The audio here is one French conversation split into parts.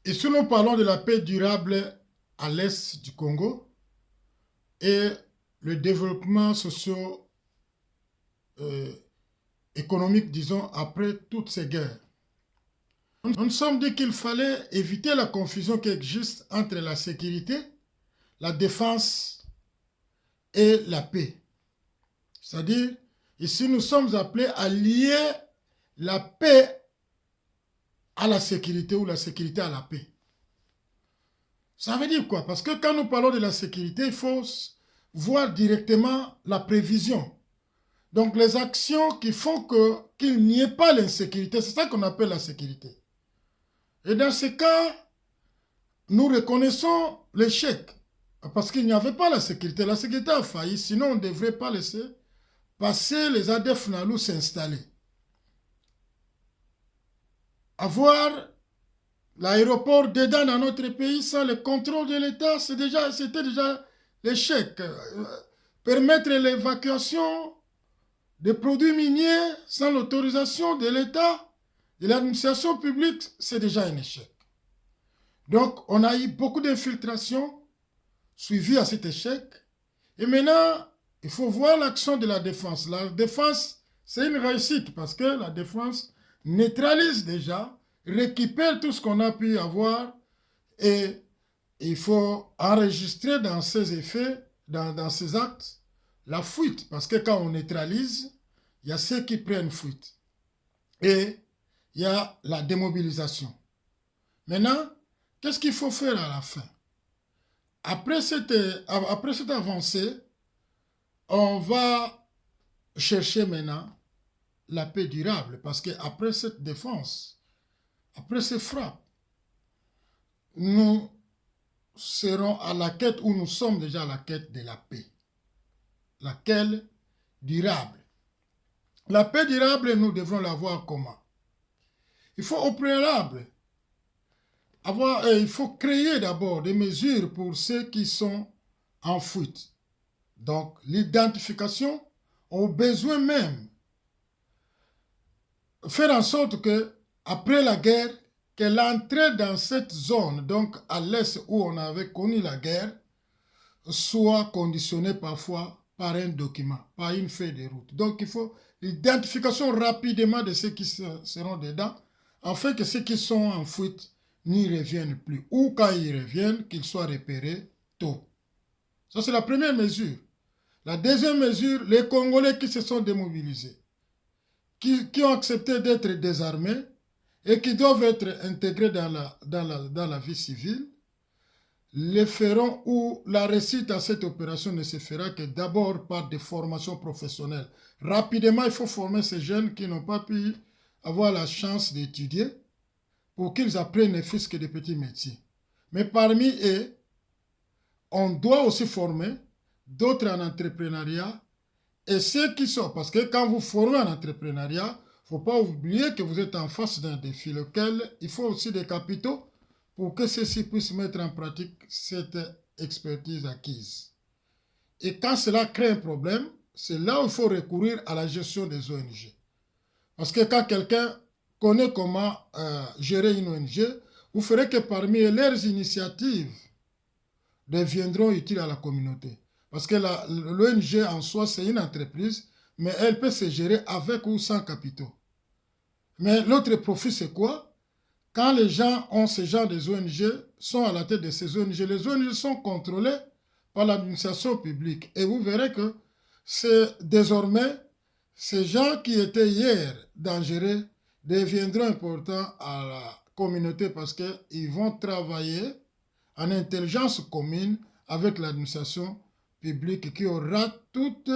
Ici, nous parlons de la paix durable à l'est du Congo et le développement socio-économique, disons, après toutes ces guerres. Nous nous sommes dit qu'il fallait éviter la confusion qui existe entre la sécurité, la défense et la paix. C'est-à-dire, ici, nous sommes appelés à lier la paix à la sécurité ou la sécurité à la paix. Ça veut dire quoi? Parce que quand nous parlons de la sécurité, il faut voir directement la prévision. Donc les actions qui font qu'il n'y ait pas l'insécurité, c'est ça qu'on appelle la sécurité. Et dans ce cas, nous reconnaissons l'échec. Parce qu'il n'y avait pas la sécurité. La sécurité a failli, sinon on ne devrait pas laisser passer les ADF Nalou s'installer. Avoir l'aéroport dedans dans notre pays sans le contrôle de l'État, c'était déjà l'échec. Permettre l'évacuation des produits miniers sans l'autorisation de l'État, de l'administration publique, c'est déjà un échec. Donc, on a eu beaucoup d'infiltrations suivies à cet échec. Et maintenant, il faut voir l'action de la défense. La défense, c'est une réussite parce que la défense neutralise déjà, récupère tout ce qu'on a pu avoir et il faut enregistrer dans ces effets, dans ces actes, la fuite. Parce que quand on neutralise, il y a ceux qui prennent fuite. Et il y a la démobilisation. Maintenant, qu'est-ce qu'il faut faire à la fin? Après cette avancée, on va chercher maintenant la paix durable. Parce qu'après cette défense, après ces frappes, nous serons à la quête, ou nous sommes déjà à la quête de la paix. Laquelle durable. La paix durable, nous devons l'avoir comment? Il faut au préalable il faut créer d'abord des mesures pour ceux qui sont en fuite. Donc, l'identification, au besoin même, faire en sorte que, après la guerre, que l'entrée dans cette zone, donc à l'est où on avait connu la guerre, soit conditionnée parfois par un document, par une feuille de route. Donc, il faut l'identification rapidement de ceux qui seront dedans, afin que ceux qui sont en fuite n'y reviennent plus. Ou quand ils reviennent, qu'ils soient repérés tôt. Ça, c'est la première mesure. La deuxième mesure, les Congolais qui se sont démobilisés, qui ont accepté d'être désarmés et qui doivent être intégrés dans la vie civile, les feront ou la réussite à cette opération ne se fera que d'abord par des formations professionnelles. Rapidement, il faut former ces jeunes qui n'ont pas pu avoir la chance d'étudier pour qu'ils apprennent ne fût-ce que des petits métiers. Mais parmi eux, on doit aussi former d'autres en entrepreneuriat et ceux qui sont, parce que quand vous formez en entrepreneuriat, il ne faut pas oublier que vous êtes en face d'un défi, lequel il faut aussi des capitaux pour que ceux-ci puissent mettre en pratique cette expertise acquise. Et quand cela crée un problème, c'est là où il faut recourir à la gestion des ONG. Parce que quand quelqu'un connaît comment gérer une ONG, vous ferez que parmi leurs initiatives deviendront utiles à la communauté. Parce que l'ONG en soi, c'est une entreprise, mais elle peut se gérer avec ou sans capitaux. Mais l'autre profit, c'est quoi? Quand les gens ont ce genre de ONG, sont à la tête de ces ONG, les ONG sont contrôlées par l'administration publique. Et vous verrez que c'est désormais ces gens qui étaient hier dangereux deviendront importants à la communauté parce qu'ils vont travailler en intelligence commune avec l'administration publique qui aura toutes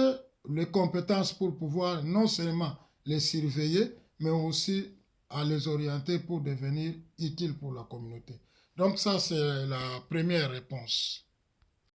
les compétences pour pouvoir non seulement les surveiller, mais aussi à les orienter pour devenir utiles pour la communauté. Donc ça, c'est la première réponse.